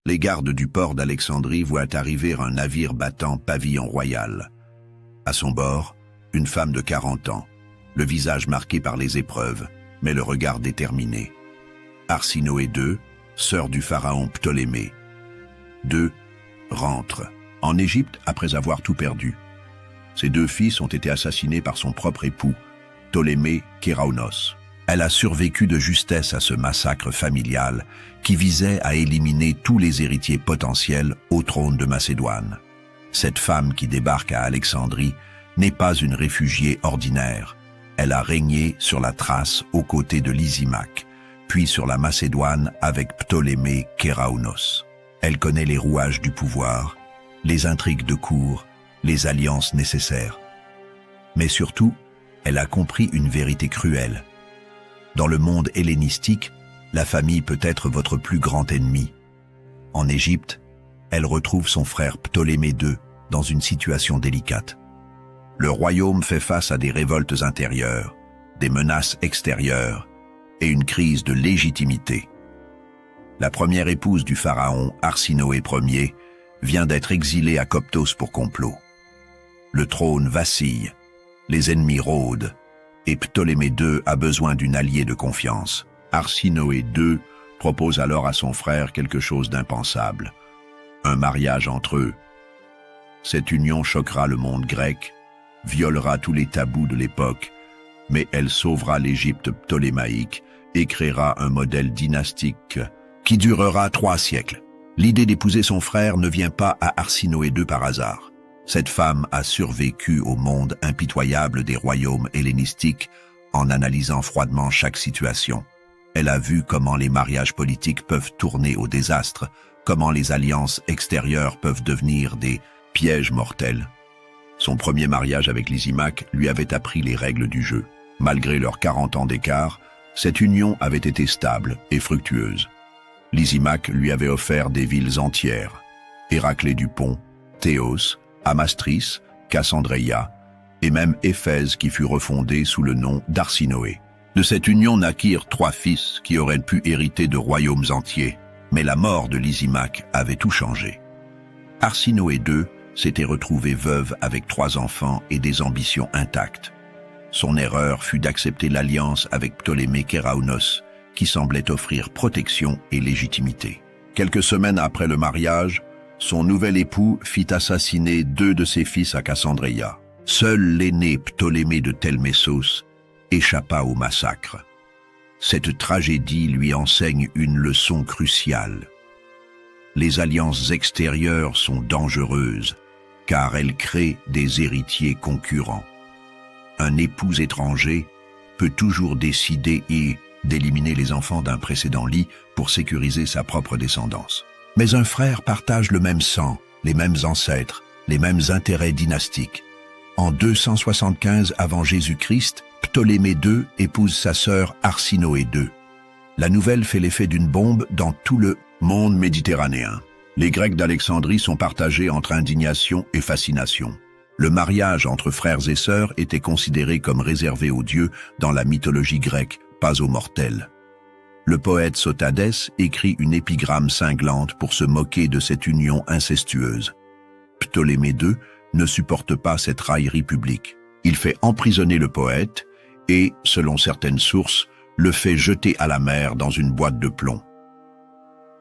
Les gardes du port d'Alexandrie voient arriver un navire battant pavillon royal. À son bord, une femme de 40 ans, le visage marqué par les épreuves, mais le regard déterminé. Arsinoé II, sœur du pharaon Ptolémée. II rentre en Égypte après avoir tout perdu. Ses 2 fils ont été assassinés par son propre époux, Ptolémée Kéraonos. Elle a survécu de justesse à ce massacre familial qui visait à éliminer tous les héritiers potentiels au trône de Macédoine. Cette femme qui débarque à Alexandrie n'est pas une réfugiée ordinaire. Elle a régné sur la Thrace aux côtés de Lysimaque, puis sur la Macédoine avec Ptolémée Kéraonos. Elle connaît les rouages du pouvoir, les intrigues de cour, les alliances nécessaires. Mais surtout, elle a compris une vérité cruelle. Dans le monde hellénistique, la famille peut être votre plus grand ennemi. En Égypte, elle retrouve son frère Ptolémée II dans une situation délicate. Le royaume fait face à des révoltes intérieures, des menaces extérieures et une crise de légitimité. La première épouse du pharaon, Arsinoé Ier, vient d'être exilée à Coptos pour complot. Le trône vacille, les ennemis rôdent, et Ptolémée II a besoin d'une alliée de confiance. Arsinoé II propose alors à son frère quelque chose d'impensable, un mariage entre eux. Cette union choquera le monde grec, violera tous les tabous de l'époque, mais elle sauvera l'Égypte ptolémaïque et créera un modèle dynastique qui durera 3 siècles. L'idée d'épouser son frère ne vient pas à Arsinoé II par hasard. Cette femme a survécu au monde impitoyable des royaumes hellénistiques en analysant froidement chaque situation. Elle a vu comment les mariages politiques peuvent tourner au désastre, comment les alliances extérieures peuvent devenir des pièges mortels. Son premier mariage avec Lysimaque lui avait appris les règles du jeu. Malgré leurs 40 ans d'écart, cette union avait été stable et fructueuse. Lysimaque lui avait offert des villes entières, Héraclée du Pont, Théos, Amastris, Cassandreia, et même Éphèse qui fut refondée sous le nom d'Arsinoé. De cette union naquirent 3 fils qui auraient pu hériter de royaumes entiers, mais la mort de Lysimaque avait tout changé. Arsinoé II s'était retrouvée veuve avec 3 enfants et des ambitions intactes. Son erreur fut d'accepter l'alliance avec Ptolémée Kéraonos, qui semblait offrir protection et légitimité. Quelques semaines après le mariage, son nouvel époux fit assassiner 2 de ses fils à Cassandreia. Seul l'aîné Ptolémée de Telmessos échappa au massacre. Cette tragédie lui enseigne une leçon cruciale. Les alliances extérieures sont dangereuses, car elles créent des héritiers concurrents. Un époux étranger peut toujours décider d'éliminer les enfants d'un précédent lit pour sécuriser sa propre descendance. Mais un frère partage le même sang, les mêmes ancêtres, les mêmes intérêts dynastiques. En 275 avant Jésus-Christ, Ptolémée II épouse sa sœur Arsinoé II. La nouvelle fait l'effet d'une bombe dans tout le monde méditerranéen. Les Grecs d'Alexandrie sont partagés entre indignation et fascination. Le mariage entre frères et sœurs était considéré comme réservé aux dieux dans la mythologie grecque, pas aux mortels. Le poète Sotadès écrit une épigramme cinglante pour se moquer de cette union incestueuse. Ptolémée II ne supporte pas cette raillerie publique. Il fait emprisonner le poète et, selon certaines sources, le fait jeter à la mer dans une boîte de plomb.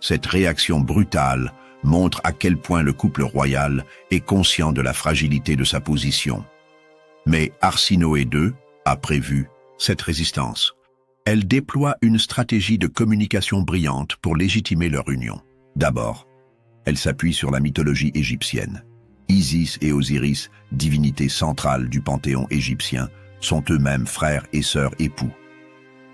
Cette réaction brutale montre à quel point le couple royal est conscient de la fragilité de sa position. Mais Arsinoé II a prévu cette résistance. Elle déploie une stratégie de communication brillante pour légitimer leur union. D'abord, elle s'appuie sur la mythologie égyptienne. Isis et Osiris, divinités centrales du panthéon égyptien, sont eux-mêmes frères et sœurs époux.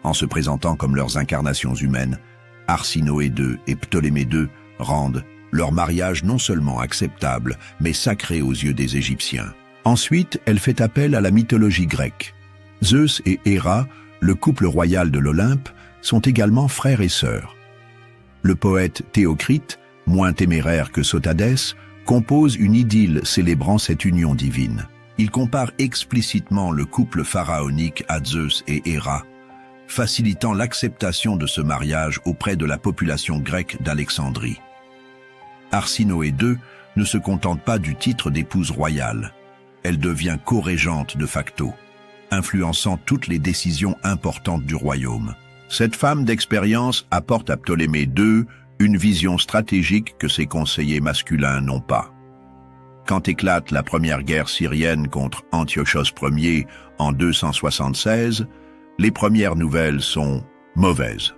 En se présentant comme leurs incarnations humaines, Arsinoé II et Ptolémée II rendent leur mariage non seulement acceptable, mais sacré aux yeux des Égyptiens. Ensuite, elle fait appel à la mythologie grecque. Zeus et Héra, le couple royal de l'Olympe, sont également frères et sœurs. Le poète Théocrite, moins téméraire que Sotadès, compose une idylle célébrant cette union divine. Il compare explicitement le couple pharaonique à Zeus et Héra, facilitant l'acceptation de ce mariage auprès de la population grecque d'Alexandrie. Arsinoé II ne se contente pas du titre d'épouse royale. Elle devient co-régente de facto, influençant toutes les décisions importantes du royaume. Cette femme d'expérience apporte à Ptolémée II une vision stratégique que ses conseillers masculins n'ont pas. Quand éclate la première guerre syrienne contre Antiochos Ier en 276, les premières nouvelles sont mauvaises.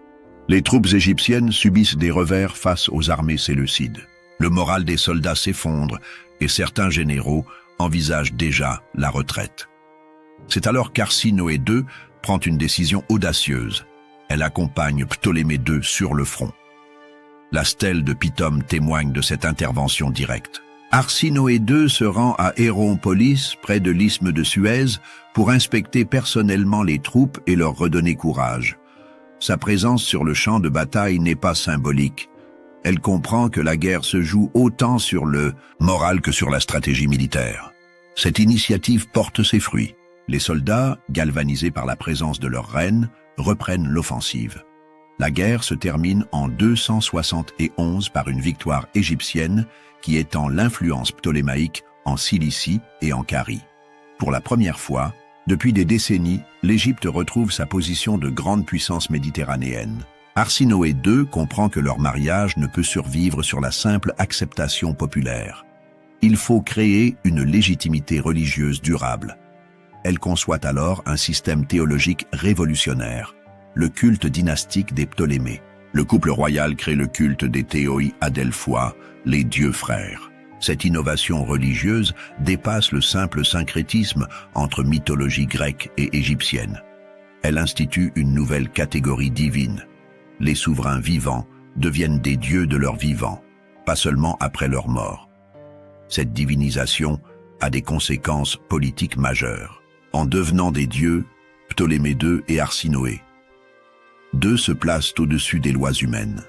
Les troupes égyptiennes subissent des revers face aux armées séleucides. Le moral des soldats s'effondre et certains généraux envisagent déjà la retraite. C'est alors qu'Arsinoé II prend une décision audacieuse. Elle accompagne Ptolémée II sur le front. La stèle de Pitome témoigne de cette intervention directe. Arsinoé II se rend à Héronpolis, près de l'isthme de Suez, pour inspecter personnellement les troupes et leur redonner courage. Sa présence sur le champ de bataille n'est pas symbolique. Elle comprend que la guerre se joue autant sur le moral que sur la stratégie militaire. Cette initiative porte ses fruits. Les soldats, galvanisés par la présence de leur reine, reprennent l'offensive. La guerre se termine en 271 par une victoire égyptienne qui étend l'influence ptolémaïque en Cilicie et en Carie. Pour la première fois, depuis des décennies, l'Égypte retrouve sa position de grande puissance méditerranéenne. Arsinoé II comprend que leur mariage ne peut survivre sur la simple acceptation populaire. Il faut créer une légitimité religieuse durable. Elle conçoit alors un système théologique révolutionnaire, le culte dynastique des Ptolémées. Le couple royal crée le culte des Théoi Adelphoi, les dieux frères. Cette innovation religieuse dépasse le simple syncrétisme entre mythologie grecque et égyptienne. Elle institue une nouvelle catégorie divine. Les souverains vivants deviennent des dieux de leur vivant, pas seulement après leur mort. Cette divinisation a des conséquences politiques majeures. En devenant des dieux, Ptolémée II et Arsinoé II se placent au-dessus des lois humaines.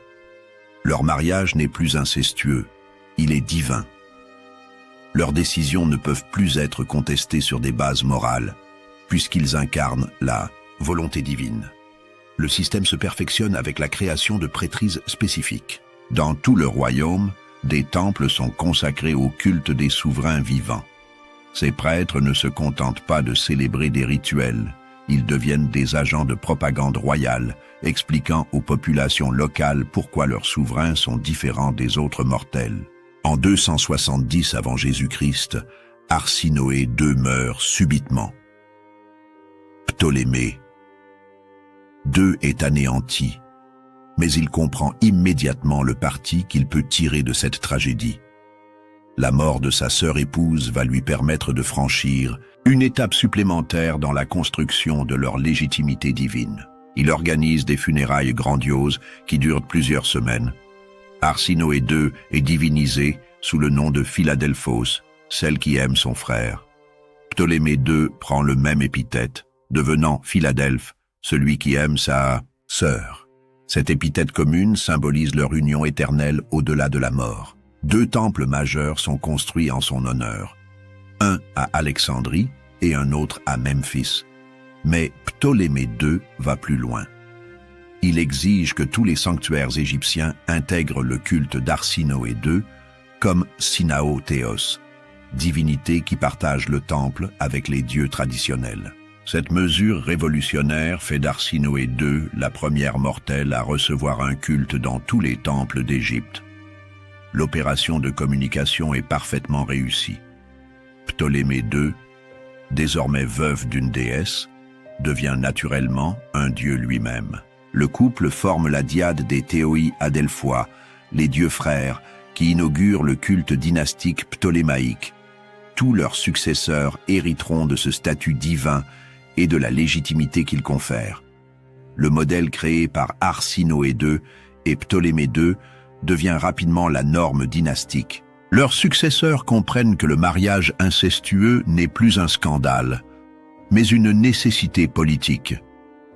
Leur mariage n'est plus incestueux, il est divin. Leurs décisions ne peuvent plus être contestées sur des bases morales, puisqu'ils incarnent la volonté divine. Le système se perfectionne avec la création de prêtrises spécifiques. Dans tout le royaume, des temples sont consacrés au culte des souverains vivants. Ces prêtres ne se contentent pas de célébrer des rituels, ils deviennent des agents de propagande royale, expliquant aux populations locales pourquoi leurs souverains sont différents des autres mortels. En 270 avant Jésus-Christ, Arsinoé II meurt subitement. Ptolémée II est anéanti, mais il comprend immédiatement le parti qu'il peut tirer de cette tragédie. La mort de sa sœur épouse va lui permettre de franchir une étape supplémentaire dans la construction de leur légitimité divine. Il organise des funérailles grandioses qui durent plusieurs semaines. Arsinoé II est divinisé sous le nom de Philadelphos, celle qui aime son frère. Ptolémée II prend le même épithète, devenant Philadelphe, celui qui aime sa sœur. Cette épithète commune symbolise leur union éternelle au-delà de la mort. 2 temples majeurs sont construits en son honneur, un à Alexandrie et un autre à Memphis. Mais Ptolémée II va plus loin. Il exige que tous les sanctuaires égyptiens intègrent le culte d'Arsinoé II comme Sinaothéos, divinité qui partage le temple avec les dieux traditionnels. Cette mesure révolutionnaire fait d'Arsinoé II la première mortelle à recevoir un culte dans tous les temples d'Égypte. L'opération de communication est parfaitement réussie. Ptolémée II, désormais veuve d'une déesse, devient naturellement un dieu lui-même. Le couple forme la dyade des Théoi Adelphoi, les dieux frères, qui inaugurent le culte dynastique ptolémaïque. Tous leurs successeurs hériteront de ce statut divin et de la légitimité qu'il confère. Le modèle créé par Arsinoé II et Ptolémée II devient rapidement la norme dynastique. Leurs successeurs comprennent que le mariage incestueux n'est plus un scandale, mais une nécessité politique.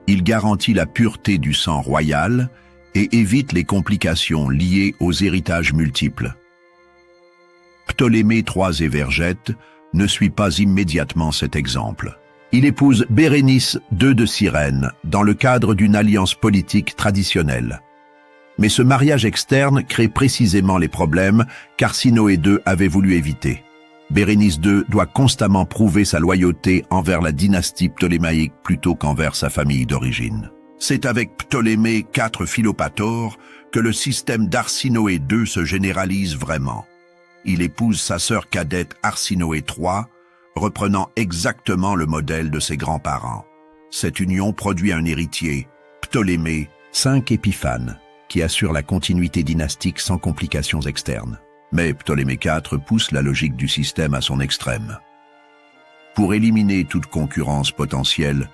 Il garantit la pureté du sang royal et évite les complications liées aux héritages multiples. Ptolémée III Évergète ne suit pas immédiatement cet exemple. Il épouse Bérénice II de Cyrène dans le cadre d'une alliance politique traditionnelle. Mais ce mariage externe crée précisément les problèmes qu'Arsinoé II avait voulu éviter. Bérénice II doit constamment prouver sa loyauté envers la dynastie ptolémaïque plutôt qu'envers sa famille d'origine. C'est avec Ptolémée IV Philopator que le système d'Arsinoé II se généralise vraiment. Il épouse sa sœur cadette Arsinoé III, reprenant exactement le modèle de ses grands-parents. Cette union produit un héritier, Ptolémée V Épiphane, qui assure la continuité dynastique sans complications externes. Mais Ptolémée IV pousse la logique du système à son extrême. Pour éliminer toute concurrence potentielle,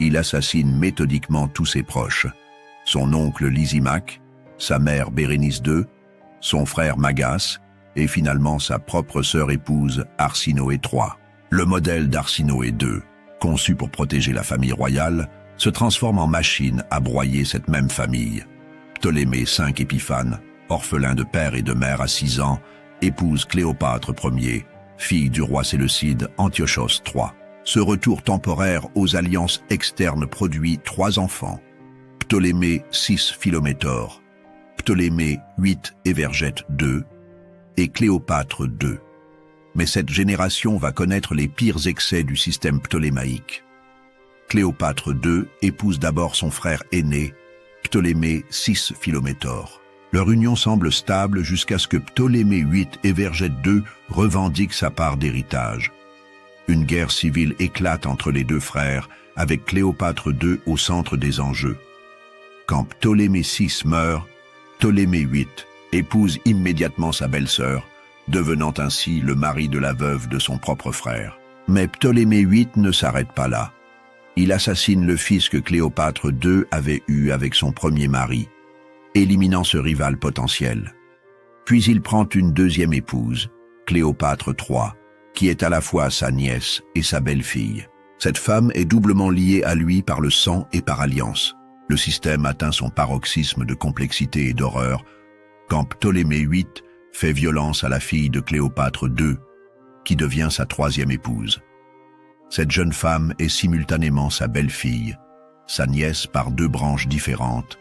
il assassine méthodiquement tous ses proches. Son oncle Lysimaque, sa mère Bérénice II, son frère Magas et finalement sa propre sœur épouse Arsinoé III. Le modèle d'Arsinoé II, conçu pour protéger la famille royale, se transforme en machine à broyer cette même famille. Ptolémée V Épiphane, orphelin de père et de mère à 6 ans, épouse Cléopâtre Ier, fille du roi séleucide Antiochos III. Ce retour temporaire aux alliances externes produit 3 enfants. Ptolémée VI Philométor, Ptolémée VIII Évergète II et Cléopâtre II. Mais cette génération va connaître les pires excès du système ptolémaïque. Cléopâtre II épouse d'abord son frère aîné, Ptolémée VI Philométor. Leur union semble stable jusqu'à ce que Ptolémée VIII Évergète II revendique sa part d'héritage. Une guerre civile éclate entre les 2 frères, avec Cléopâtre II au centre des enjeux. Quand Ptolémée VI meurt, Ptolémée VIII épouse immédiatement sa belle-sœur, devenant ainsi le mari de la veuve de son propre frère. Mais Ptolémée VIII ne s'arrête pas là. Il assassine le fils que Cléopâtre II avait eu avec son premier mari, éliminant ce rival potentiel. Puis il prend une deuxième épouse, Cléopâtre III, qui est à la fois sa nièce et sa belle-fille. Cette femme est doublement liée à lui par le sang et par alliance. Le système atteint son paroxysme de complexité et d'horreur quand Ptolémée VIII fait violence à la fille de Cléopâtre II, qui devient sa 3e épouse. Cette jeune femme est simultanément sa belle-fille, sa nièce par 2 branches différentes,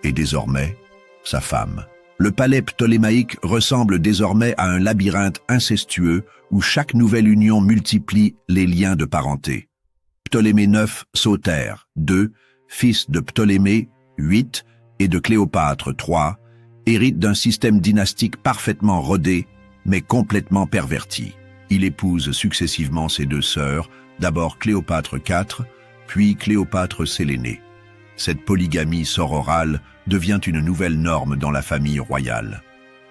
et désormais, sa femme. Le palais ptolémaïque ressemble désormais à un labyrinthe incestueux où chaque nouvelle union multiplie les liens de parenté. Ptolémée IX Sotère II, fils de Ptolémée VIII et de Cléopâtre III, hérite d'un système dynastique parfaitement rodé, mais complètement perverti. Il épouse successivement ses 2 sœurs, d'abord Cléopâtre IV, puis Cléopâtre Sélénée. Cette polygamie sororale devient une nouvelle norme dans la famille royale.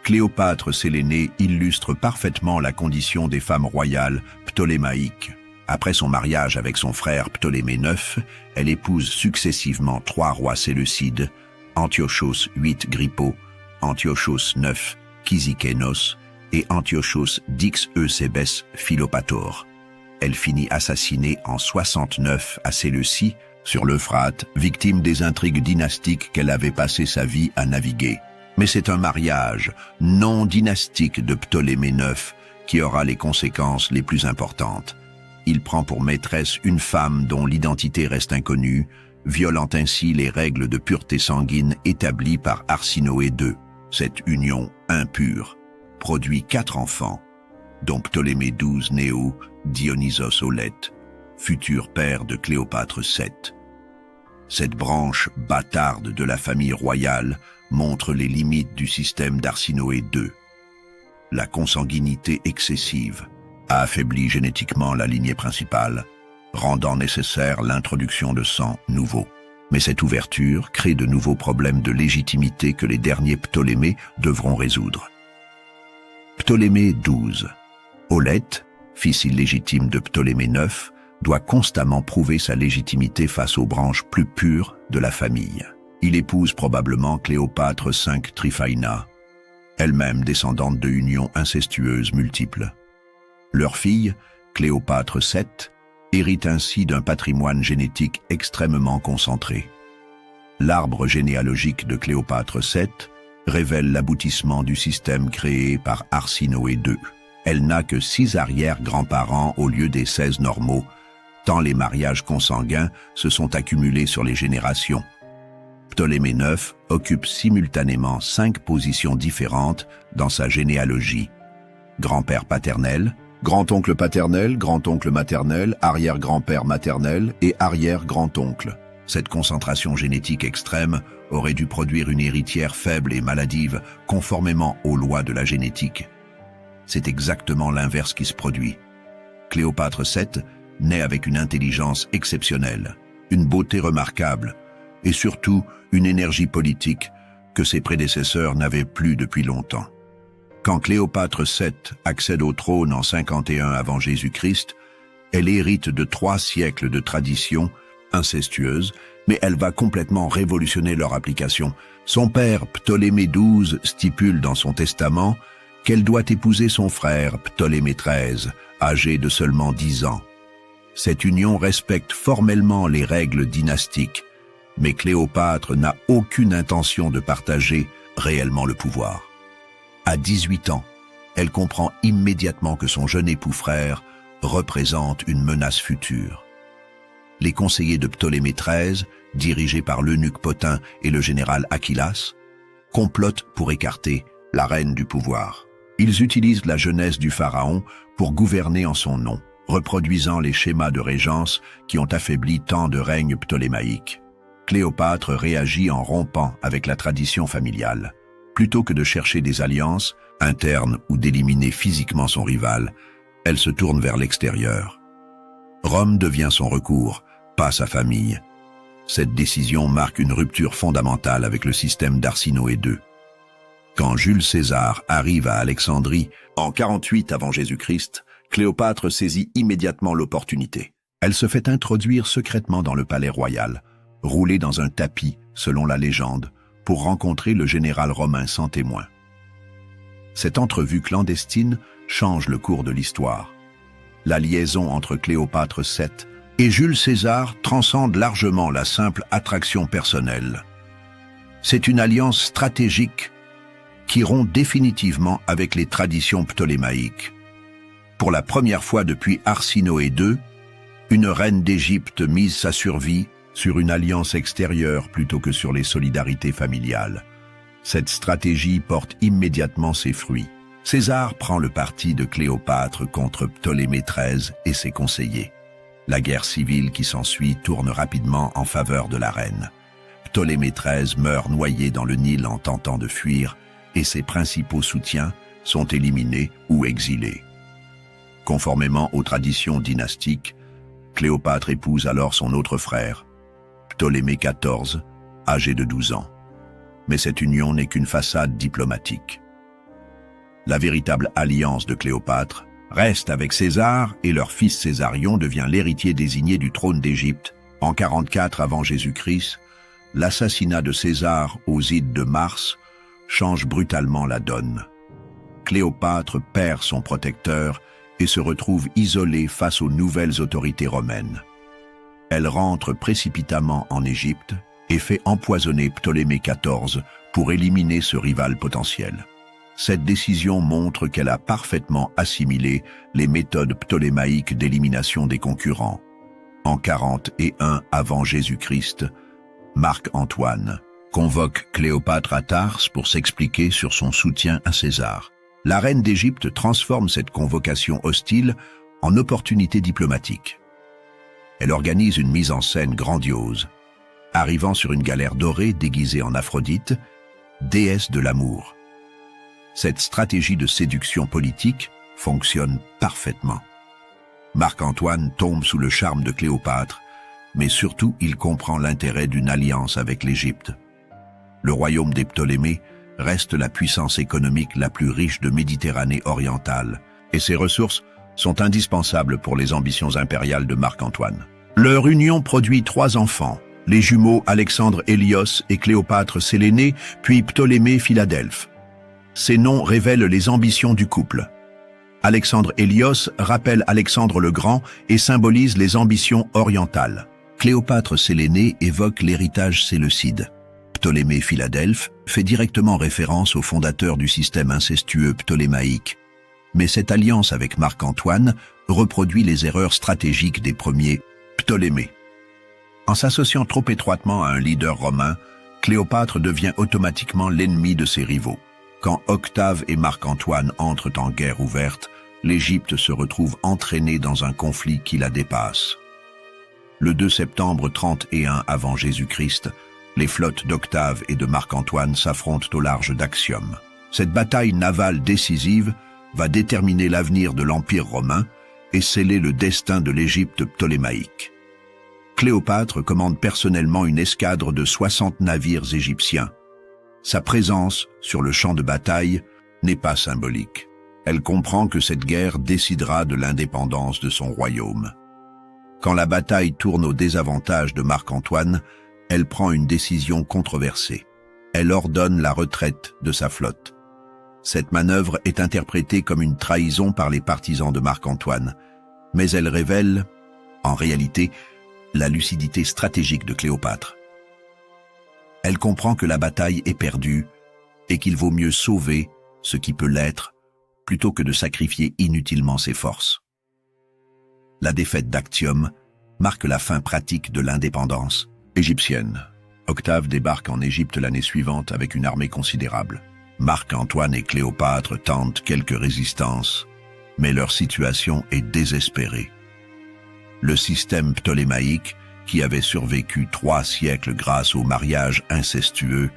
Cléopâtre Sélénée illustre parfaitement la condition des femmes royales ptolémaïques. Après son mariage avec son frère Ptolémée IX, elle épouse successivement 3 rois séleucides, Antiochos VIII Grippo, Antiochos IX Kyzikénos et Antiochos X Eusébès Philopator. Elle finit assassinée en 69 à Séleucie, sur l'Euphrate, victime des intrigues dynastiques qu'elle avait passé sa vie à naviguer. Mais c'est un mariage non dynastique de Ptolémée IX qui aura les conséquences les plus importantes. Il prend pour maîtresse une femme dont l'identité reste inconnue, violant ainsi les règles de pureté sanguine établies par Arsinoé II. Cette union impure produit 4 enfants, dont Ptolémée XII Néo, Dionysos Aulète, futur père de Cléopâtre VII. Cette branche bâtarde de la famille royale montre les limites du système d'Arsinoé II. La consanguinité excessive a affaibli génétiquement la lignée principale, rendant nécessaire l'introduction de sang nouveau. Mais cette ouverture crée de nouveaux problèmes de légitimité que les derniers Ptolémées devront résoudre. Ptolémée XII. Aulète, fils illégitime de Ptolémée IX, doit constamment prouver sa légitimité face aux branches plus pures de la famille. Il épouse probablement Cléopâtre V Tryphaïna, elle-même descendante de unions incestueuses multiples. Leur fille, Cléopâtre VII, hérite ainsi d'un patrimoine génétique extrêmement concentré. L'arbre généalogique de Cléopâtre VII révèle l'aboutissement du système créé par Arsinoé II. Elle n'a que 6 arrière-grands-parents au lieu des 16 normaux, tant les mariages consanguins se sont accumulés sur les générations. Ptolémée IX occupe simultanément 5 positions différentes dans sa généalogie. Grand-père paternel, grand-oncle paternel, grand-oncle maternel, arrière-grand-père maternel et arrière-grand-oncle. Cette concentration génétique extrême aurait dû produire une héritière faible et maladive, conformément aux lois de la génétique. C'est exactement l'inverse qui se produit. Cléopâtre VII naît avec une intelligence exceptionnelle, une beauté remarquable et surtout une énergie politique que ses prédécesseurs n'avaient plus depuis longtemps. Quand Cléopâtre VII accède au trône en 51 avant Jésus-Christ, elle hérite de 3 siècles de traditions incestueuses, mais elle va complètement révolutionner leur application. Son père, Ptolémée XII, stipule dans son testament qu'elle doit épouser son frère, Ptolémée XIII, âgé de seulement 10 ans. Cette union respecte formellement les règles dynastiques, mais Cléopâtre n'a aucune intention de partager réellement le pouvoir. À 18 ans, elle comprend immédiatement que son jeune époux frère représente une menace future. Les conseillers de Ptolémée XIII, dirigés par l'eunuque Potin et le général Achillas, complotent pour écarter la reine du pouvoir. Ils utilisent la jeunesse du pharaon pour gouverner en son nom, reproduisant les schémas de régence qui ont affaibli tant de règnes ptolémaïques. Cléopâtre réagit en rompant avec la tradition familiale. Plutôt que de chercher des alliances internes ou d'éliminer physiquement son rival, elle se tourne vers l'extérieur. Rome devient son recours, pas sa famille. Cette décision marque une rupture fondamentale avec le système d'Arsinoé II. Quand Jules César arrive à Alexandrie en 48 avant Jésus-Christ, Cléopâtre saisit immédiatement l'opportunité. Elle se fait introduire secrètement dans le palais royal, roulée dans un tapis, selon la légende, pour rencontrer le général romain sans témoin. Cette entrevue clandestine change le cours de l'histoire. La liaison entre Cléopâtre VII et Jules César transcende largement la simple attraction personnelle. C'est une alliance stratégique qui rompt définitivement avec les traditions ptolémaïques. Pour la première fois depuis Arsinoé II, une reine d'Égypte mise sa survie sur une alliance extérieure plutôt que sur les solidarités familiales. Cette stratégie porte immédiatement ses fruits. César prend le parti de Cléopâtre contre Ptolémée XIII et ses conseillers. La guerre civile qui s'ensuit tourne rapidement en faveur de la reine. Ptolémée XIII meurt noyé dans le Nil en tentant de fuir et ses principaux soutiens sont éliminés ou exilés. Conformément aux traditions dynastiques, Cléopâtre épouse alors son autre frère, Ptolémée XIV, âgé de 12 ans. Mais cette union n'est qu'une façade diplomatique. La véritable alliance de Cléopâtre reste avec César et leur fils Césarion devient l'héritier désigné du trône d'Égypte. En 44 avant Jésus-Christ, l'assassinat de César aux Ides de Mars change brutalement la donne. Cléopâtre perd son protecteur et se retrouve isolée face aux nouvelles autorités romaines. Elle rentre précipitamment en Égypte et fait empoisonner Ptolémée XIV pour éliminer ce rival potentiel. Cette décision montre qu'elle a parfaitement assimilé les méthodes ptolémaïques d'élimination des concurrents. En 41 avant Jésus-Christ, Marc-Antoine convoque Cléopâtre à Tars pour s'expliquer sur son soutien à César. La reine d'Égypte transforme cette convocation hostile en opportunité diplomatique. Elle organise une mise en scène grandiose, arrivant sur une galère dorée déguisée en Aphrodite, déesse de l'amour. Cette stratégie de séduction politique fonctionne parfaitement. Marc-Antoine tombe sous le charme de Cléopâtre, mais surtout il comprend l'intérêt d'une alliance avec l'Égypte. Le royaume des Ptolémées reste la puissance économique la plus riche de Méditerranée orientale, et ses ressources sont indispensables pour les ambitions impériales de Marc-Antoine. Leur union produit 3 enfants, les jumeaux Alexandre Hélios et Cléopâtre Sélénée, puis Ptolémée Philadelphe. Ces noms révèlent les ambitions du couple. Alexandre Hélios rappelle Alexandre le Grand et symbolise les ambitions orientales. Cléopâtre Sélénée évoque l'héritage séleucide. Ptolémée Philadelphe fait directement référence au fondateur du système incestueux ptolémaïque. Mais cette alliance avec Marc-Antoine reproduit les erreurs stratégiques des premiers Ptolémées. En s'associant trop étroitement à un leader romain, Cléopâtre devient automatiquement l'ennemi de ses rivaux. Quand Octave et Marc-Antoine entrent en guerre ouverte, l'Égypte se retrouve entraînée dans un conflit qui la dépasse. Le 2 septembre 31 avant Jésus-Christ, les flottes d'Octave et de Marc-Antoine s'affrontent au large d'Actium. Cette bataille navale décisive va déterminer l'avenir de l'Empire romain et sceller le destin de l'Égypte ptolémaïque. Cléopâtre commande personnellement une escadre de 60 navires égyptiens. Sa présence sur le champ de bataille n'est pas symbolique. Elle comprend que cette guerre décidera de l'indépendance de son royaume. Quand la bataille tourne au désavantage de Marc-Antoine, elle prend une décision controversée. Elle ordonne la retraite de sa flotte. Cette manœuvre est interprétée comme une trahison par les partisans de Marc-Antoine, mais elle révèle, en réalité, la lucidité stratégique de Cléopâtre. Elle comprend que la bataille est perdue et qu'il vaut mieux sauver ce qui peut l'être plutôt que de sacrifier inutilement ses forces. La défaite d'Actium marque la fin pratique de l'indépendance égyptienne. Octave débarque en Égypte l'année suivante avec une armée considérable. Marc-Antoine et Cléopâtre tentent quelques résistances, mais leur situation est désespérée. Le système ptolémaïque, qui avait survécu 3 siècles grâce au mariage incestueux,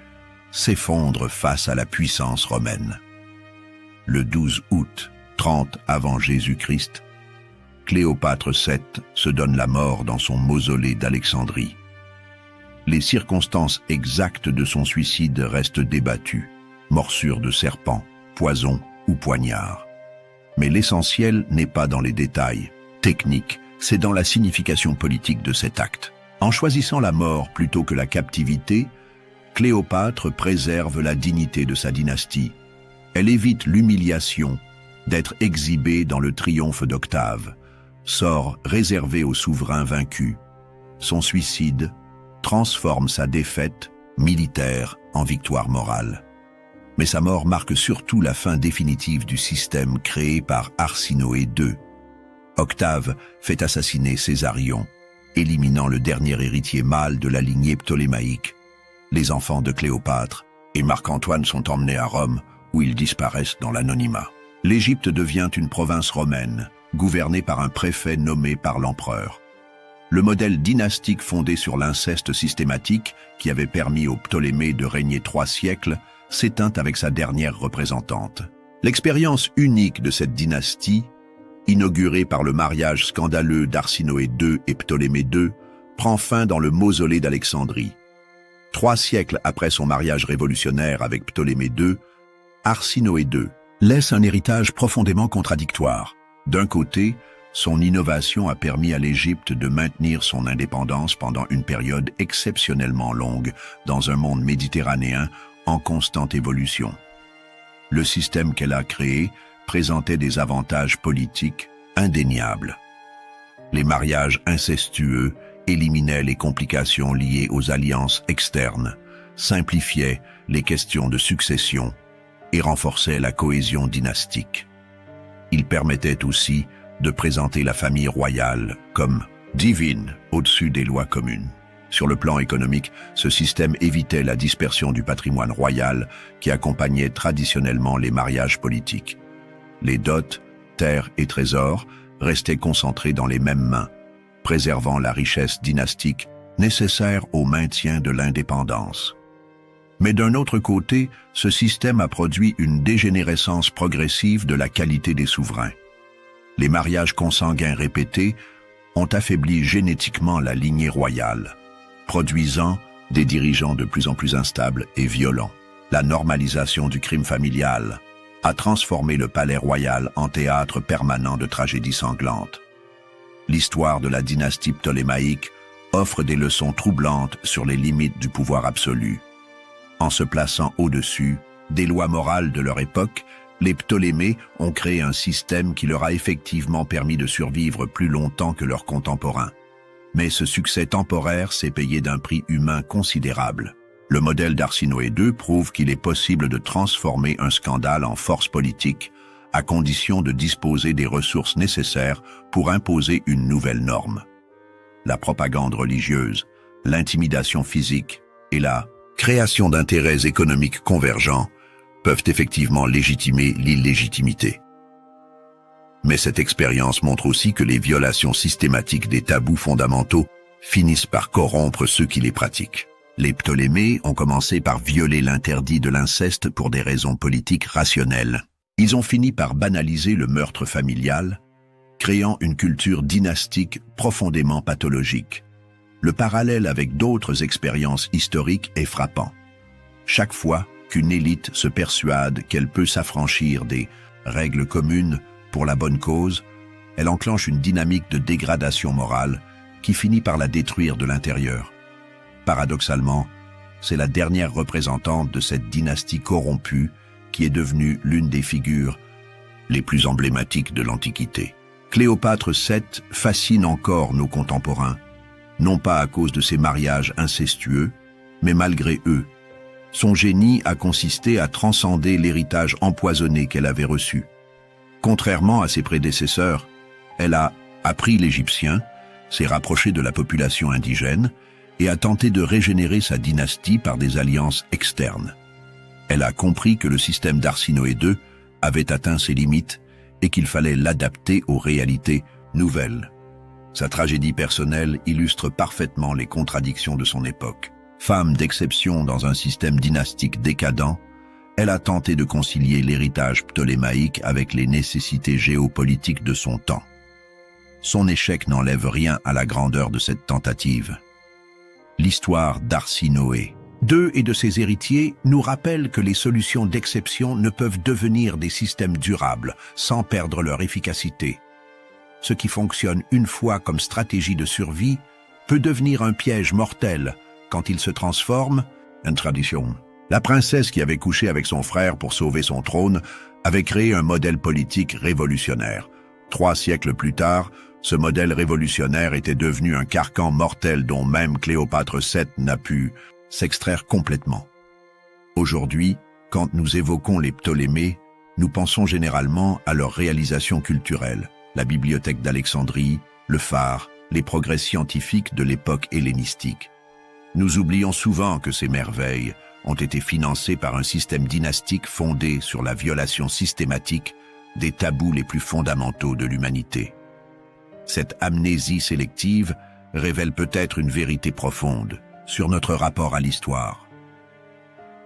s'effondre face à la puissance romaine. Le 12 août 30 avant Jésus-Christ, Cléopâtre VII se donne la mort dans son mausolée d'Alexandrie. Les circonstances exactes de son suicide restent débattues. Morsure de serpent, poison ou poignard. Mais l'essentiel n'est pas dans les détails techniques, c'est dans la signification politique de cet acte. En choisissant la mort plutôt que la captivité, Cléopâtre préserve la dignité de sa dynastie. Elle évite l'humiliation d'être exhibée dans le triomphe d'Octave, sort réservé aux souverains vaincus. Son suicide transforme sa défaite militaire en victoire morale. Mais sa mort marque surtout la fin définitive du système créé par Arsinoé II. Octave fait assassiner Césarion, éliminant le dernier héritier mâle de la lignée ptolémaïque. Les enfants de Cléopâtre et Marc-Antoine sont emmenés à Rome, où ils disparaissent dans l'anonymat. L'Égypte devient une province romaine, gouvernée par un préfet nommé par l'empereur. Le modèle dynastique fondé sur l'inceste systématique, qui avait permis aux Ptolémées de régner 3 siècles, s'éteint avec sa dernière représentante. L'expérience unique de cette dynastie, inaugurée par le mariage scandaleux d'Arsinoé II et Ptolémée II, prend fin dans le mausolée d'Alexandrie. 3 siècles après son mariage révolutionnaire avec Ptolémée II, Arsinoé II laisse un héritage profondément contradictoire. D'un côté, son innovation a permis à l'Égypte de maintenir son indépendance pendant une période exceptionnellement longue dans un monde méditerranéen en constante évolution. Le système qu'elle a créé présentait des avantages politiques indéniables. Les mariages incestueux éliminaient les complications liées aux alliances externes, simplifiaient les questions de succession et renforçaient la cohésion dynastique. Ils permettaient aussi de présenter la famille royale comme divine au-dessus des lois communes. Sur le plan économique, ce système évitait la dispersion du patrimoine royal qui accompagnait traditionnellement les mariages politiques. Les dots, terres et trésors restaient concentrés dans les mêmes mains, préservant la richesse dynastique nécessaire au maintien de l'indépendance. Mais d'un autre côté, ce système a produit une dégénérescence progressive de la qualité des souverains. Les mariages consanguins répétés ont affaibli génétiquement la lignée royale, produisant des dirigeants de plus en plus instables et violents. La normalisation du crime familial a transformé le palais royal en théâtre permanent de tragédies sanglantes. L'histoire de la dynastie ptolémaïque offre des leçons troublantes sur les limites du pouvoir absolu. En se plaçant au-dessus des lois morales de leur époque, les Ptolémées ont créé un système qui leur a effectivement permis de survivre plus longtemps que leurs contemporains. Mais ce succès temporaire s'est payé d'un prix humain considérable. Le modèle d'Arsinoé II prouve qu'il est possible de transformer un scandale en force politique, à condition de disposer des ressources nécessaires pour imposer une nouvelle norme. La propagande religieuse, l'intimidation physique et la création d'intérêts économiques convergents, peuvent effectivement légitimer l'illégitimité. Mais cette expérience montre aussi que les violations systématiques des tabous fondamentaux finissent par corrompre ceux qui les pratiquent. Les Ptolémées ont commencé par violer l'interdit de l'inceste pour des raisons politiques rationnelles. Ils ont fini par banaliser le meurtre familial, créant une culture dynastique profondément pathologique. Le parallèle avec d'autres expériences historiques est frappant. Chaque fois qu'une élite se persuade qu'elle peut s'affranchir des règles communes pour la bonne cause, elle enclenche une dynamique de dégradation morale qui finit par la détruire de l'intérieur. Paradoxalement, c'est la dernière représentante de cette dynastie corrompue qui est devenue l'une des figures les plus emblématiques de l'Antiquité. Cléopâtre VII fascine encore nos contemporains, non pas à cause de ses mariages incestueux, mais malgré eux. Son génie a consisté à transcender l'héritage empoisonné qu'elle avait reçu. Contrairement à ses prédécesseurs, elle a appris l'égyptien, s'est rapprochée de la population indigène et a tenté de régénérer sa dynastie par des alliances externes. Elle a compris que le système d'Arsinoé II avait atteint ses limites et qu'il fallait l'adapter aux réalités nouvelles. Sa tragédie personnelle illustre parfaitement les contradictions de son époque. Femme d'exception dans un système dynastique décadent, elle a tenté de concilier l'héritage ptolémaïque avec les nécessités géopolitiques de son temps. Son échec n'enlève rien à la grandeur de cette tentative. L'histoire d'Arsinoé II et de ses héritiers nous rappelle que les solutions d'exception ne peuvent devenir des systèmes durables sans perdre leur efficacité. Ce qui fonctionne une fois comme stratégie de survie peut devenir un piège mortel quand il se transforme en tradition. La princesse qui avait couché avec son frère pour sauver son trône avait créé un modèle politique révolutionnaire. 3 siècles plus tard, ce modèle révolutionnaire était devenu un carcan mortel dont même Cléopâtre VII n'a pu s'extraire complètement. Aujourd'hui, quand nous évoquons les Ptolémées, nous pensons généralement à leurs réalisations culturelles, la bibliothèque d'Alexandrie, le phare, les progrès scientifiques de l'époque hellénistique. Nous oublions souvent que ces merveilles ont été financées par un système dynastique fondé sur la violation systématique des tabous les plus fondamentaux de l'humanité. Cette amnésie sélective révèle peut-être une vérité profonde sur notre rapport à l'histoire.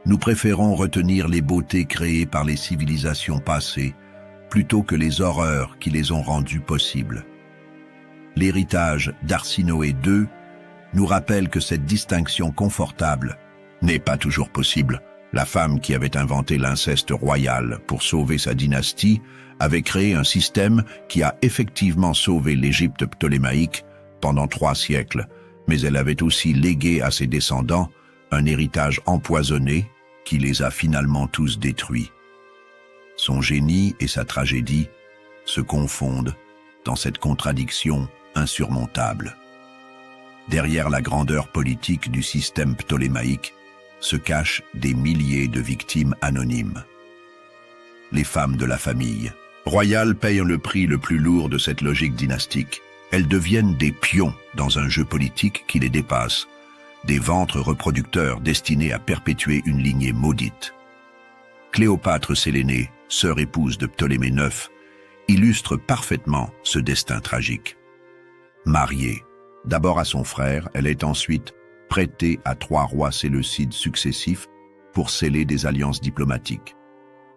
Nous préférons retenir les beautés créées par les civilisations passées plutôt que les horreurs qui les ont rendues possibles. L'héritage d'Arsinoé II nous rappelle que cette distinction confortable n'est pas toujours possible. La femme qui avait inventé l'inceste royal pour sauver sa dynastie avait créé un système qui a effectivement sauvé l'Égypte ptolémaïque pendant 3 siècles, mais elle avait aussi légué à ses descendants un héritage empoisonné qui les a finalement tous détruits. Son génie et sa tragédie se confondent dans cette contradiction insurmontable. Derrière la grandeur politique du système ptolémaïque se cachent des milliers de victimes anonymes. Les femmes de la famille royale payent le prix le plus lourd de cette logique dynastique. Elles deviennent des pions dans un jeu politique qui les dépasse, des ventres reproducteurs destinés à perpétuer une lignée maudite. Cléopâtre Sélénée, sœur épouse de Ptolémée IX, illustre parfaitement ce destin tragique. Mariée, d'abord à son frère, elle est ensuite prêtée à 3 rois séleucides successifs pour sceller des alliances diplomatiques.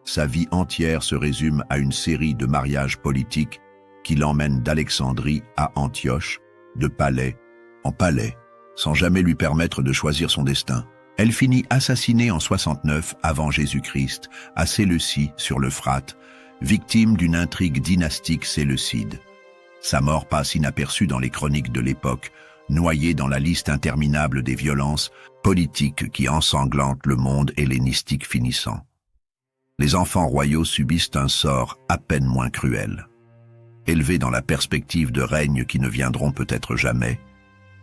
Sa vie entière se résume à une série de mariages politiques qui l'emmènent d'Alexandrie à Antioche, de palais en palais, sans jamais lui permettre de choisir son destin. Elle finit assassinée en 69 avant Jésus-Christ, à Séleucie, sur l'Euphrate, victime d'une intrigue dynastique séleucide. Sa mort passe inaperçue dans les chroniques de l'époque, noyée dans la liste interminable des violences politiques qui ensanglantent le monde hellénistique finissant. Les enfants royaux subissent un sort à peine moins cruel. Élevés dans la perspective de règnes qui ne viendront peut-être jamais,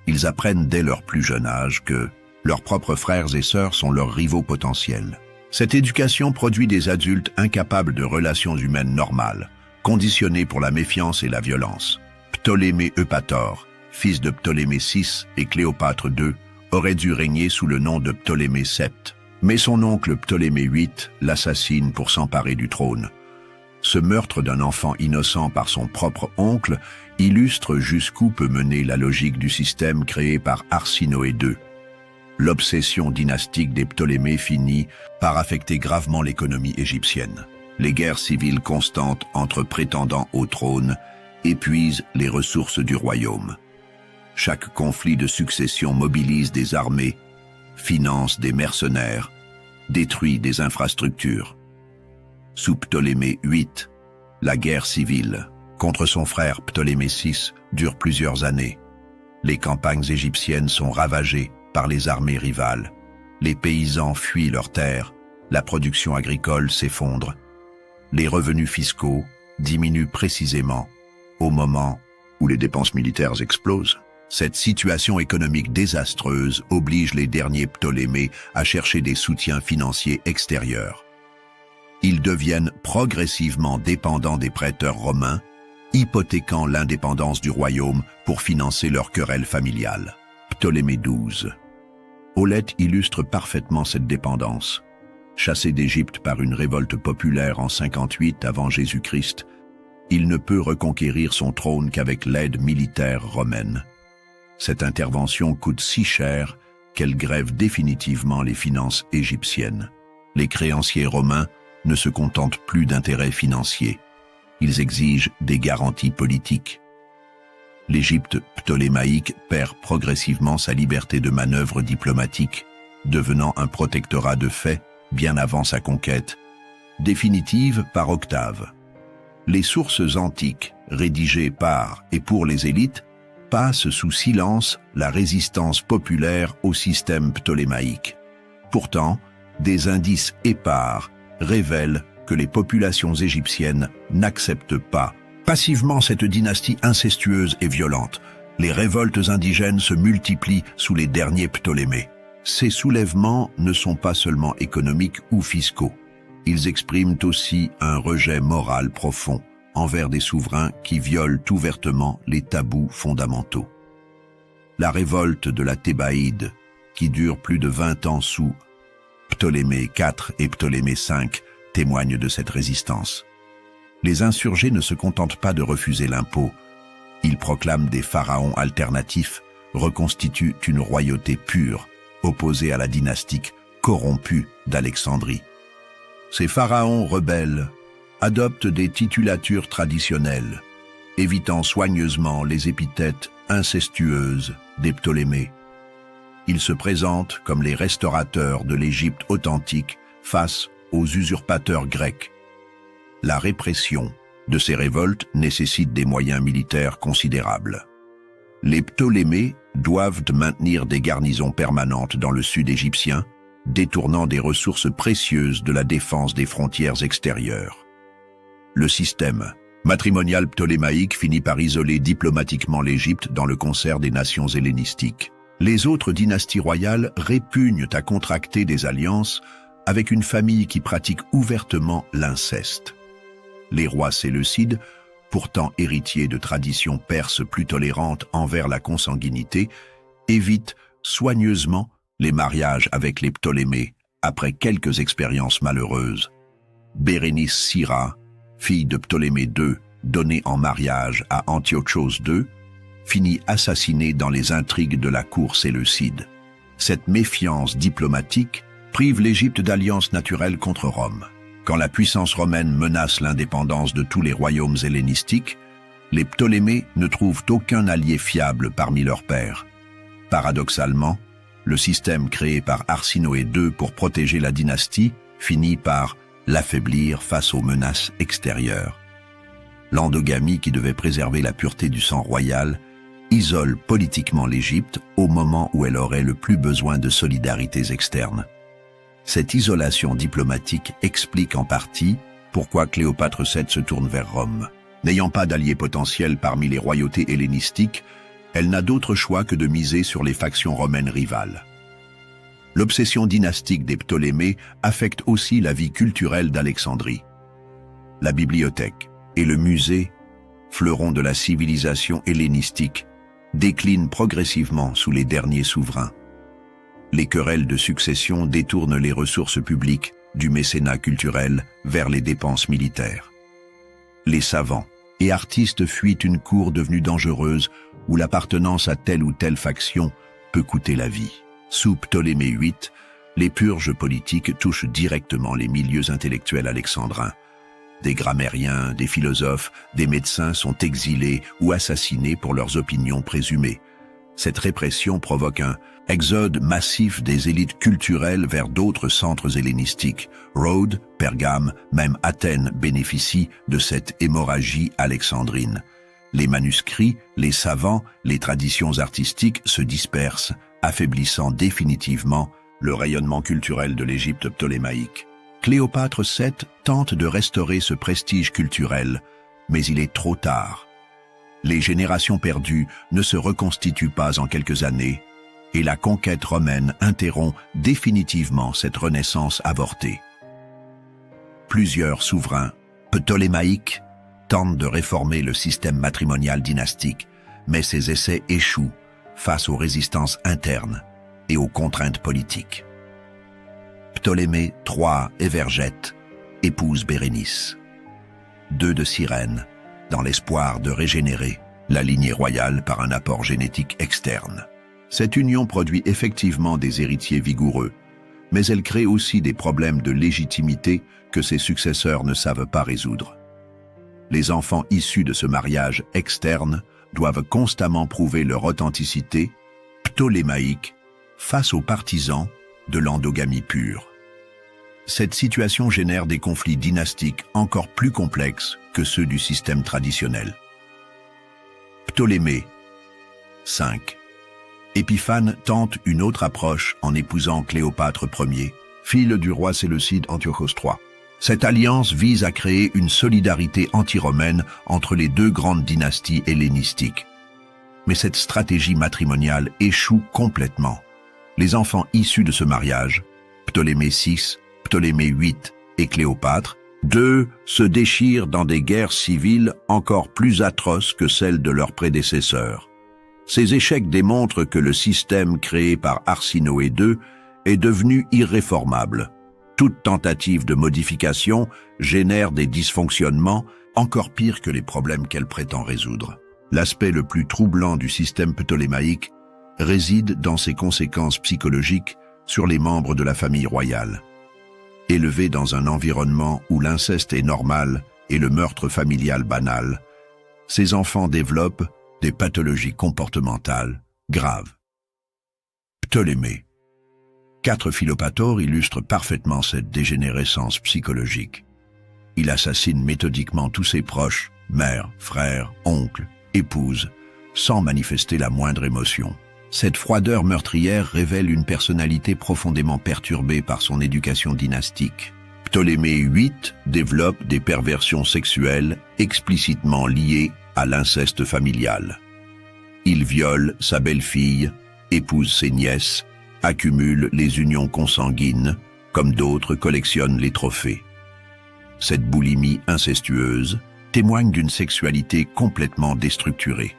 ils apprennent dès leur plus jeune âge que leurs propres frères et sœurs sont leurs rivaux potentiels. Cette éducation produit des adultes incapables de relations humaines normales, conditionnés pour la méfiance et la violence. Ptolémée Eupator, fils de Ptolémée VI et Cléopâtre II, aurait dû régner sous le nom de Ptolémée VII, mais son oncle Ptolémée VIII l'assassine pour s'emparer du trône. Ce meurtre d'un enfant innocent par son propre oncle illustre jusqu'où peut mener la logique du système créé par Arsinoé II. L'obsession dynastique des Ptolémées finit par affecter gravement l'économie égyptienne. Les guerres civiles constantes entre prétendants au trône épuisent les ressources du royaume. Chaque conflit de succession mobilise des armées, finance des mercenaires, détruit des infrastructures. Sous Ptolémée VIII, la guerre civile contre son frère Ptolémée VI dure plusieurs années. Les campagnes égyptiennes sont ravagées par les armées rivales. Les paysans fuient leurs terres, la production agricole s'effondre. Les revenus fiscaux diminuent précisément au moment où les dépenses militaires explosent. Cette situation économique désastreuse oblige les derniers Ptolémées à chercher des soutiens financiers extérieurs. Ils deviennent progressivement dépendants des prêteurs romains, hypothéquant l'indépendance du royaume pour financer leur querelle familiale. Ptolémée XII. Aulette illustre parfaitement cette dépendance. Chassé d'Égypte par une révolte populaire en 58 avant Jésus-Christ, il ne peut reconquérir son trône qu'avec l'aide militaire romaine. Cette intervention coûte si cher qu'elle grève définitivement les finances égyptiennes. Les créanciers romains ne se contentent plus d'intérêts financiers. Ils exigent des garanties politiques. L'Égypte ptolémaïque perd progressivement sa liberté de manœuvre diplomatique, devenant un protectorat de fait bien avant sa conquête, définitive par Octave. Les sources antiques, rédigées par et pour les élites, passent sous silence la résistance populaire au système ptolémaïque. Pourtant, des indices épars révèlent que les populations égyptiennes n'acceptent pas passivement cette dynastie incestueuse et violente. Les révoltes indigènes se multiplient sous les derniers Ptolémées. Ces soulèvements ne sont pas seulement économiques ou fiscaux. Ils expriment aussi un rejet moral profond envers des souverains qui violent ouvertement les tabous fondamentaux. La révolte de la Thébaïde, qui dure plus de 20 ans sous Ptolémée IV et Ptolémée V, témoigne de cette résistance. Les insurgés ne se contentent pas de refuser l'impôt. Ils proclament des pharaons alternatifs, reconstituent une royauté pure, opposée à la dynastique corrompue d'Alexandrie. Ces pharaons rebelles adoptent des titulatures traditionnelles, évitant soigneusement les épithètes incestueuses des Ptolémées. Ils se présentent comme les restaurateurs de l'Égypte authentique face aux usurpateurs grecs. La répression de ces révoltes nécessite des moyens militaires considérables. Les Ptolémées doivent maintenir des garnisons permanentes dans le sud égyptien, détournant des ressources précieuses de la défense des frontières extérieures. Le système matrimonial ptolémaïque finit par isoler diplomatiquement l'Égypte dans le concert des nations hellénistiques. Les autres dynasties royales répugnent à contracter des alliances avec une famille qui pratique ouvertement l'inceste. Les rois séleucides, pourtant héritiers de traditions perses plus tolérantes envers la consanguinité, évitent soigneusement les mariages avec les Ptolémées après quelques expériences malheureuses. Bérénice Syra, fille de Ptolémée II, donnée en mariage à Antiochos II, finit assassinée dans les intrigues de la cour séleucide. Cette méfiance diplomatique prive l'Égypte d'alliances naturelles contre Rome. Quand la puissance romaine menace l'indépendance de tous les royaumes hellénistiques, les Ptolémées ne trouvent aucun allié fiable parmi leurs pairs. Paradoxalement, le système créé par Arsinoé II pour protéger la dynastie finit par l'affaiblir face aux menaces extérieures. L'endogamie, qui devait préserver la pureté du sang royal, isole politiquement l'Égypte au moment où elle aurait le plus besoin de solidarités externes. Cette isolation diplomatique explique en partie pourquoi Cléopâtre VII se tourne vers Rome. N'ayant pas d'alliés potentiels parmi les royautés hellénistiques, elle n'a d'autre choix que de miser sur les factions romaines rivales. L'obsession dynastique des Ptolémées affecte aussi la vie culturelle d'Alexandrie. La bibliothèque et le musée, fleurons de la civilisation hellénistique, déclinent progressivement sous les derniers souverains. Les querelles de succession détournent les ressources publiques du mécénat culturel vers les dépenses militaires. Les savants et artistes fuient une cour devenue dangereuse où l'appartenance à telle ou telle faction peut coûter la vie. Sous Ptolémée VIII, les purges politiques touchent directement les milieux intellectuels alexandrins. Des grammairiens, des philosophes, des médecins sont exilés ou assassinés pour leurs opinions présumées. Cette répression provoque un exode massif des élites culturelles vers d'autres centres hellénistiques. Rhodes, Pergame, même Athènes bénéficient de cette hémorragie alexandrine. Les manuscrits, les savants, les traditions artistiques se dispersent, affaiblissant définitivement le rayonnement culturel de l'Égypte ptolémaïque. Cléopâtre VII tente de restaurer ce prestige culturel, mais il est trop tard. Les générations perdues ne se reconstituent pas en quelques années, et la conquête romaine interrompt définitivement cette renaissance avortée. Plusieurs souverains ptolémaïques tentent de réformer le système matrimonial dynastique, mais ces essais échouent face aux résistances internes et aux contraintes politiques. Ptolémée III Évergète épouse Bérénice. 2 de Cyrène, dans l'espoir de régénérer la lignée royale par un apport génétique externe. Cette union produit effectivement des héritiers vigoureux, mais elle crée aussi des problèmes de légitimité que ses successeurs ne savent pas résoudre. Les enfants issus de ce mariage externe doivent constamment prouver leur authenticité ptolémaïque face aux partisans de l'endogamie pure. Cette situation génère des conflits dynastiques encore plus complexes que ceux du système traditionnel. Ptolémée V. Épiphane tente une autre approche en épousant Cléopâtre Ier, fille du roi séleucide Antiochos III. Cette alliance vise à créer une solidarité anti-romaine entre les deux grandes dynasties hellénistiques. Mais cette stratégie matrimoniale échoue complètement. Les enfants issus de ce mariage, Ptolémée VI, Ptolémée VIII et Cléopâtre, II, se déchirent dans des guerres civiles encore plus atroces que celles de leurs prédécesseurs. Ces échecs démontrent que le système créé par Arsinoé II est devenu irréformable. Toute tentative de modification génère des dysfonctionnements encore pires que les problèmes qu'elle prétend résoudre. L'aspect le plus troublant du système ptolémaïque réside dans ses conséquences psychologiques sur les membres de la famille royale. Élevés dans un environnement où l'inceste est normal et le meurtre familial banal, ces enfants développent des pathologies comportementales graves. Ptolémée. 4 Philopator illustre parfaitement cette dégénérescence psychologique. Il assassine méthodiquement tous ses proches, mère, frère, oncle, épouse, sans manifester la moindre émotion. Cette froideur meurtrière révèle une personnalité profondément perturbée par son éducation dynastique. Ptolémée VIII développe des perversions sexuelles explicitement liées à l'inceste familial. Il viole sa belle-fille, épouse ses nièces, accumule les unions consanguines, comme d'autres collectionnent les trophées. Cette boulimie incestueuse témoigne d'une sexualité complètement déstructurée.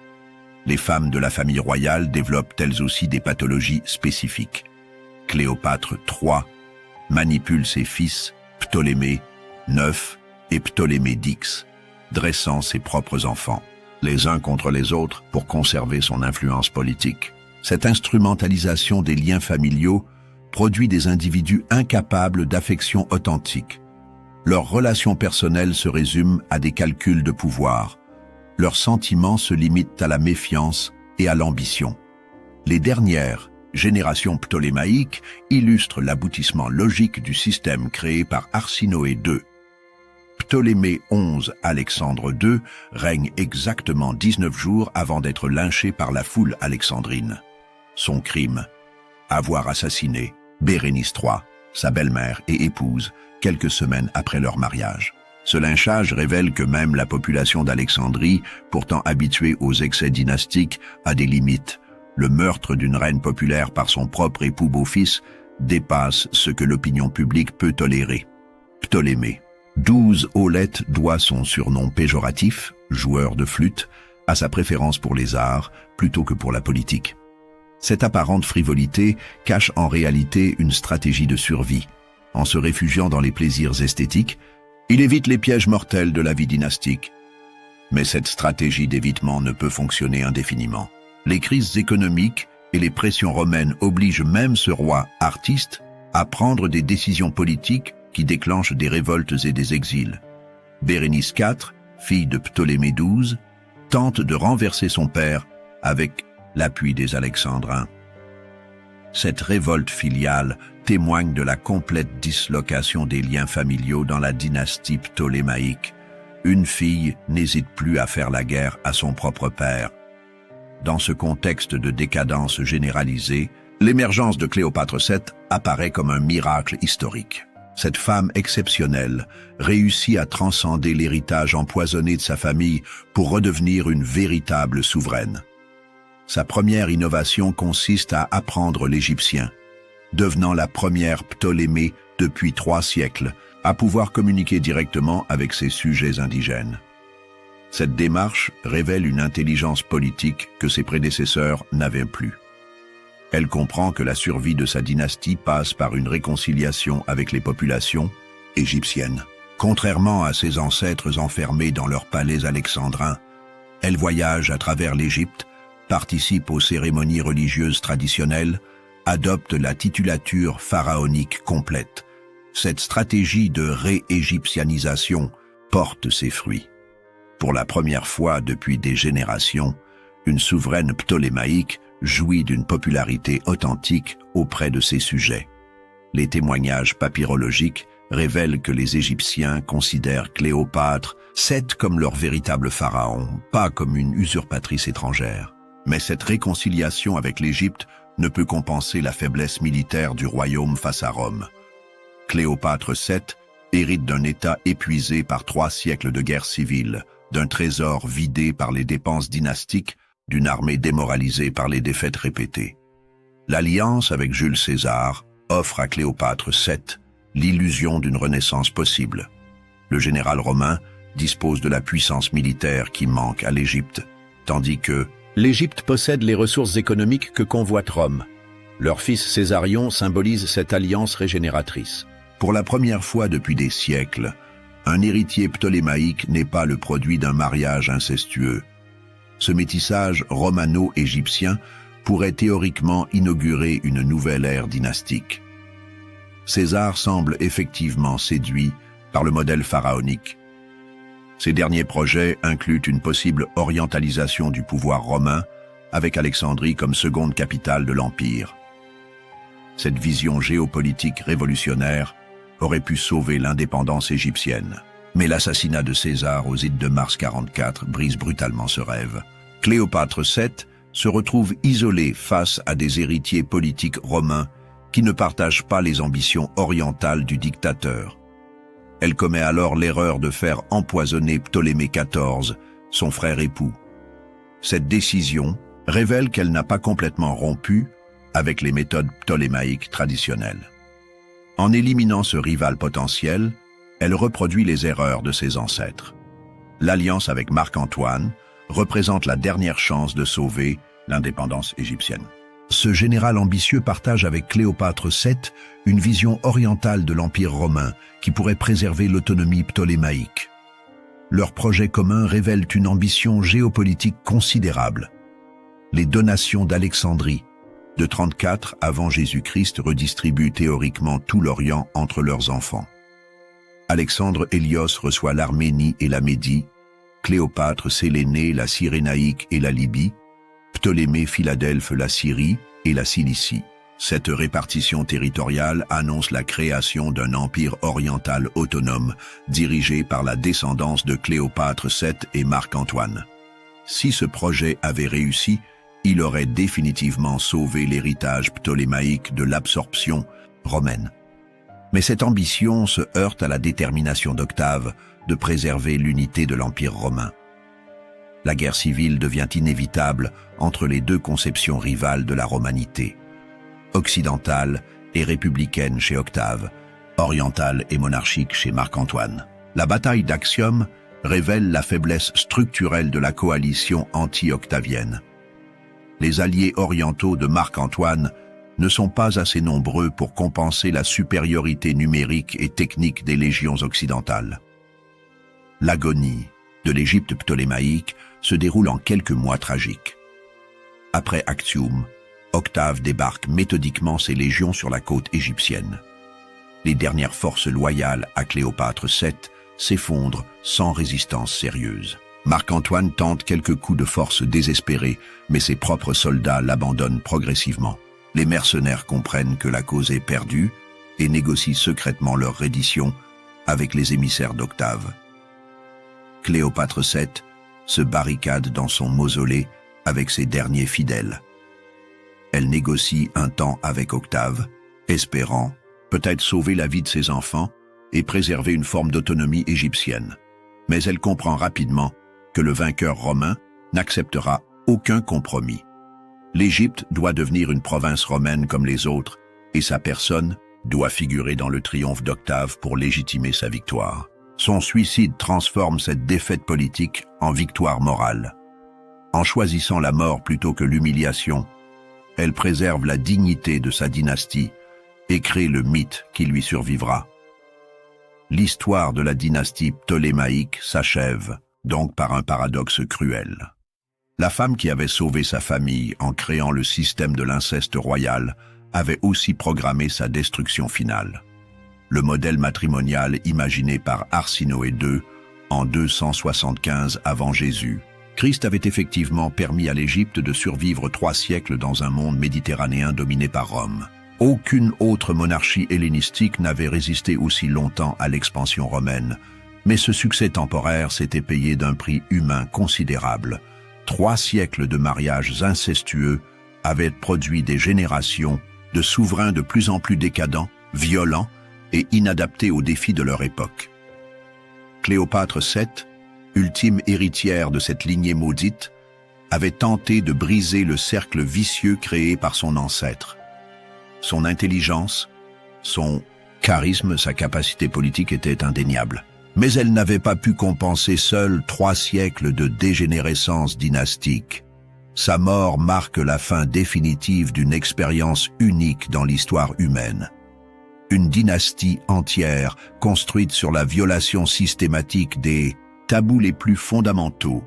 Les femmes de la famille royale développent elles aussi des pathologies spécifiques. Cléopâtre III manipule ses fils, Ptolémée IX et Ptolémée X, dressant ses propres enfants, les uns contre les autres pour conserver son influence politique. Cette instrumentalisation des liens familiaux produit des individus incapables d'affection authentique. Leurs relations personnelles se résument à des calculs de pouvoir. Leurs sentiments se limitent à la méfiance et à l'ambition. Les dernières générations ptolémaïques illustrent l'aboutissement logique du système créé par Arsinoé II. Ptolémée XI Alexandre II règne exactement 19 jours avant d'être lynché par la foule alexandrine. Son crime, avoir assassiné Bérénice III, sa belle-mère et épouse, quelques semaines après leur mariage. Ce lynchage révèle que même la population d'Alexandrie, pourtant habituée aux excès dynastiques, a des limites. Le meurtre d'une reine populaire par son propre époux beau-fils dépasse ce que l'opinion publique peut tolérer. Ptolémée. 12 Aulète doit son surnom péjoratif, joueur de flûte, à sa préférence pour les arts plutôt que pour la politique. Cette apparente frivolité cache en réalité une stratégie de survie. En se réfugiant dans les plaisirs esthétiques, il évite les pièges mortels de la vie dynastique. Mais cette stratégie d'évitement ne peut fonctionner indéfiniment. Les crises économiques et les pressions romaines obligent même ce roi artiste à prendre des décisions politiques qui déclenchent des révoltes et des exils. Bérénice IV, fille de Ptolémée XII, tente de renverser son père avec l'appui des Alexandrins. Cette révolte filiale témoigne de la complète dislocation des liens familiaux dans la dynastie ptolémaïque. Une fille n'hésite plus à faire la guerre à son propre père. Dans ce contexte de décadence généralisée, l'émergence de Cléopâtre VII apparaît comme un miracle historique. Cette femme exceptionnelle réussit à transcender l'héritage empoisonné de sa famille pour redevenir une véritable souveraine. Sa première innovation consiste à apprendre l'égyptien, devenant la première Ptolémée depuis 3 siècles à pouvoir communiquer directement avec ses sujets indigènes. Cette démarche révèle une intelligence politique que ses prédécesseurs n'avaient plus. Elle comprend que la survie de sa dynastie passe par une réconciliation avec les populations égyptiennes. Contrairement à ses ancêtres enfermés dans leurs palais alexandrins, elle voyage à travers l'Égypte, participe aux cérémonies religieuses traditionnelles, adopte la titulature pharaonique complète. Cette stratégie de réégyptianisation porte ses fruits. Pour la première fois depuis des générations, une souveraine ptolémaïque jouit d'une popularité authentique auprès de ses sujets. Les témoignages papyrologiques révèlent que les Égyptiens considèrent Cléopâtre VII comme leur véritable pharaon, pas comme une usurpatrice étrangère. Mais cette réconciliation avec l'Égypte ne peut compenser la faiblesse militaire du royaume face à Rome. Cléopâtre VII hérite d'un État épuisé par 3 siècles de guerre civile, d'un trésor vidé par les dépenses dynastiques, d'une armée démoralisée par les défaites répétées. L'alliance avec Jules César offre à Cléopâtre VII l'illusion d'une renaissance possible. Le général romain dispose de la puissance militaire qui manque à l'Égypte, tandis que l'Égypte possède les ressources économiques que convoite Rome. Leur fils Césarion symbolise cette alliance régénératrice. Pour la première fois depuis des siècles, un héritier ptolémaïque n'est pas le produit d'un mariage incestueux. Ce métissage romano-égyptien pourrait théoriquement inaugurer une nouvelle ère dynastique. César semble effectivement séduit par le modèle pharaonique. Ces derniers projets incluent une possible orientalisation du pouvoir romain, avec Alexandrie comme seconde capitale de l'Empire. Cette vision géopolitique révolutionnaire aurait pu sauver l'indépendance égyptienne. Mais l'assassinat de César aux Ides de mars 44 brise brutalement ce rêve. Cléopâtre VII se retrouve isolée face à des héritiers politiques romains qui ne partagent pas les ambitions orientales du dictateur. Elle commet alors l'erreur de faire empoisonner Ptolémée XIV, son frère époux. Cette décision révèle qu'elle n'a pas complètement rompu avec les méthodes ptolémaïques traditionnelles. En éliminant ce rival potentiel, elle reproduit les erreurs de ses ancêtres. L'alliance avec Marc-Antoine représente la dernière chance de sauver l'indépendance égyptienne. Ce général ambitieux partage avec Cléopâtre VII une vision orientale de l'Empire romain qui pourrait préserver l'autonomie ptolémaïque. Leurs projets communs révèlent une ambition géopolitique considérable. Les donations d'Alexandrie de 34 avant Jésus-Christ redistribuent théoriquement tout l'Orient entre leurs enfants. Alexandre Hélios reçoit l'Arménie et la Médie, Cléopâtre Sélénée, la Cyrénaïque et la Libye, Ptolémée Philadelphe la Syrie et la Cilicie. Cette répartition territoriale annonce la création d'un empire oriental autonome, dirigé par la descendance de Cléopâtre VII et Marc-Antoine. Si ce projet avait réussi, il aurait définitivement sauvé l'héritage ptolémaïque de l'absorption romaine. Mais cette ambition se heurte à la détermination d'Octave de préserver l'unité de l'Empire romain. La guerre civile devient inévitable entre les deux conceptions rivales de la romanité, occidentale et républicaine chez Octave, orientale et monarchique chez Marc-Antoine. La bataille d'Actium révèle la faiblesse structurelle de la coalition anti-octavienne. les alliés orientaux de Marc-Antoine ne sont pas assez nombreux pour compenser la supériorité numérique et technique des légions occidentales. L'agonie de l'Égypte ptolémaïque se déroule en quelques mois tragiques. Après Actium, Octave débarque méthodiquement ses légions sur la côte égyptienne. Les dernières forces loyales à Cléopâtre VII s'effondrent sans résistance sérieuse. Marc-Antoine tente quelques coups de force désespérés, mais ses propres soldats l'abandonnent progressivement. Les mercenaires comprennent que la cause est perdue et négocient secrètement leur reddition avec les émissaires d'Octave. Cléopâtre VII se barricade dans son mausolée avec ses derniers fidèles. Elle négocie un temps avec Octave, espérant peut-être sauver la vie de ses enfants et préserver une forme d'autonomie égyptienne. Mais elle comprend rapidement que le vainqueur romain n'acceptera aucun compromis. L'Égypte doit devenir une province romaine comme les autres, et sa personne doit figurer dans le triomphe d'Octave pour légitimer sa victoire. Son suicide transforme cette défaite politique en victoire morale. En choisissant la mort plutôt que l'humiliation, elle préserve la dignité de sa dynastie et crée le mythe qui lui survivra. L'histoire de la dynastie ptolémaïque s'achève donc par un paradoxe cruel. La femme qui avait sauvé sa famille en créant le système de l'inceste royal avait aussi programmé sa destruction finale. Le modèle matrimonial imaginé par Arsinoé II en 275 avant Jésus, Christ avait effectivement permis à l'Égypte de survivre 3 siècles dans un monde méditerranéen dominé par Rome. Aucune autre monarchie hellénistique n'avait résisté aussi longtemps à l'expansion romaine, mais ce succès temporaire s'était payé d'un prix humain considérable. 3 siècles de mariages incestueux avaient produit des générations de souverains de plus en plus décadents, violents et inadaptés aux défis de leur époque. Cléopâtre VII, ultime héritière de cette lignée maudite, avait tenté de briser le cercle vicieux créé par son ancêtre. Son intelligence, son charisme, sa capacité politique étaient indéniables. Mais elle n'avait pas pu compenser seule 3 siècles de dégénérescence dynastique. Sa mort marque la fin définitive d'une expérience unique dans l'histoire humaine. Une dynastie entière construite sur la violation systématique des tabous les plus fondamentaux.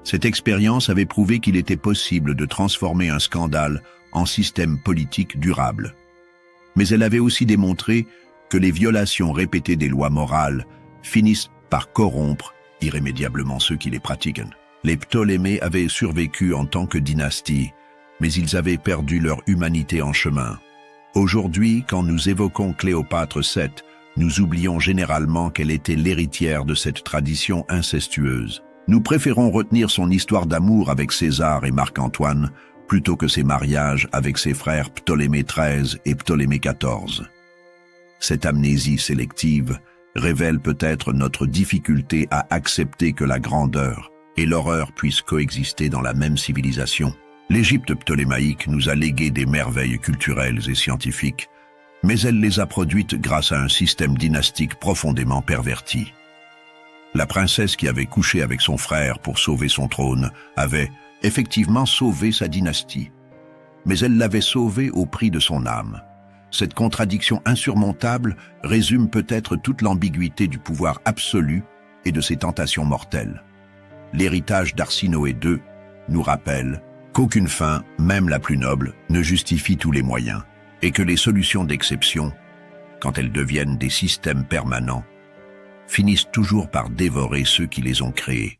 Cette expérience avait prouvé qu'il était possible de transformer un scandale en système politique durable. Mais elle avait aussi démontré que les violations répétées des lois morales finissent par corrompre irrémédiablement ceux qui les pratiquent. Les Ptolémées avaient survécu en tant que dynastie, mais ils avaient perdu leur humanité en chemin. Aujourd'hui, quand nous évoquons Cléopâtre VII, nous oublions généralement qu'elle était l'héritière de cette tradition incestueuse. Nous préférons retenir son histoire d'amour avec César et Marc-Antoine plutôt que ses mariages avec ses frères Ptolémée XIII et Ptolémée XIV. Cette amnésie sélective révèle peut-être notre difficulté à accepter que la grandeur et l'horreur puissent coexister dans la même civilisation. L'Égypte ptolémaïque nous a légué des merveilles culturelles et scientifiques, mais elle les a produites grâce à un système dynastique profondément perverti. La princesse qui avait couché avec son frère pour sauver son trône avait effectivement sauvé sa dynastie, mais elle l'avait sauvée au prix de son âme. Cette contradiction insurmontable résume peut-être toute l'ambiguïté du pouvoir absolu et de ses tentations mortelles. L'héritage d'Arsinoé II nous rappelle qu'aucune fin, même la plus noble, ne justifie tous les moyens, et que les solutions d'exception, quand elles deviennent des systèmes permanents, finissent toujours par dévorer ceux qui les ont créés.